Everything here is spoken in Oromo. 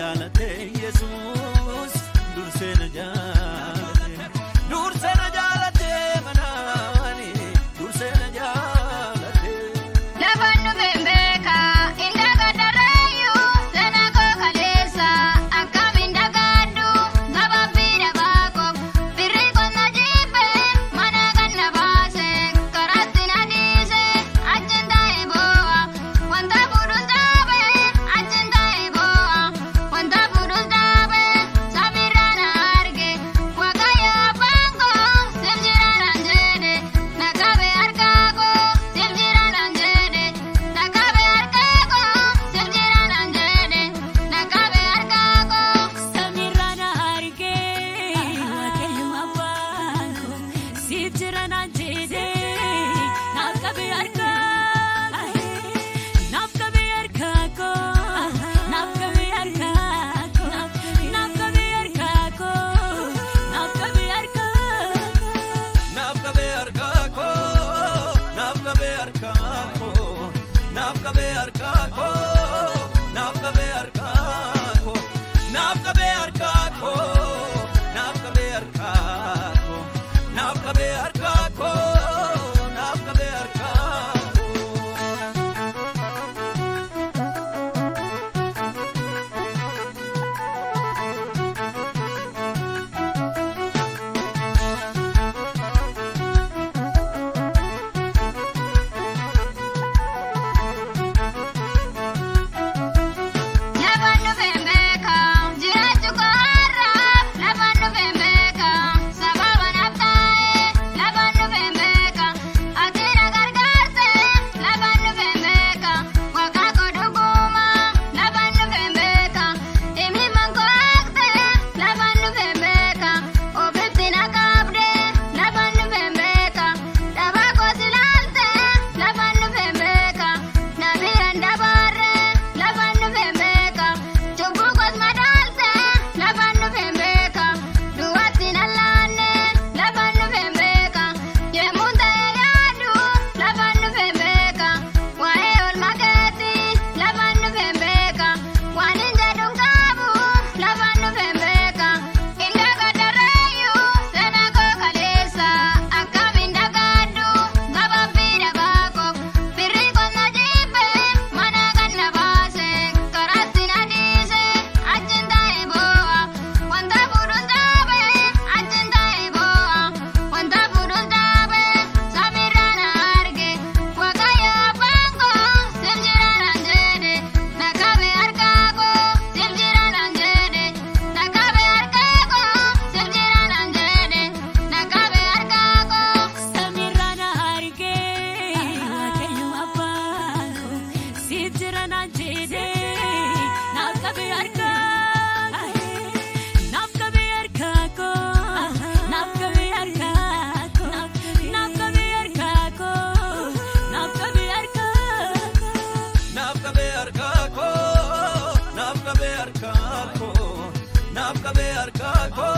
jaalate Yesuus dursee na jaalate manaani dursee na jaalate lafannu bembeka indaga darayu lana ko kalesa akamin dagadu gababira bako birri konna jibe managan nabase karatina dise ajenda iboa wanda burus dabe ajenda iboa wanda burus dabe sabirana arge wagaya bango simjirana jede nagabe argago simjirana jede nagabe argago simjirana jede nagabe argago samirana arge wakema bango sijrana jede nagabe argago nagabe argago nagabe argago nagabe argago nagabe argago nafkabe arkako nafkabe arkako nafkabe arkako nafkabe arkako nafkabe arkako nafkabe arkako nafkabe arkako nafkabe arkako lafannu bembeka jiraachu koharra lafannu bembeka sababa naftae lafannu bembeka atira gargaarte lafannu bembeka waqa koduguma lafannu bembeka imiman koakte lafannu bembeka obiftina qabde lafannu bembeka dabako silalte lafannu bembeka nabiyan dabarre lafannu bembeka chubukos madalte lafannu bembeka duwatin allanne lafannu bembeka yemunta yaadu lafannu bembeka wae ol maketi lafannu bembeka wanin jedhun qabu lafannu bembeka indaga darayu lana ko kalesa akamin dagadu gababira bako birri konna jibe managan nabase karatina dise ajenda iboa wanda burus dabe ajenda iboa wanda burus dabe sabirana arge wagaya bango simjirana jede nagabe argago simjirana jede nagabe argago simjirana jede nagabe argago samirana arge wakema bango sijrana jede nagabe argago nagabe argago nagabe argago nagabe argago nagabe argago nafkabe arkako nafkabe arkako nafkabe arkako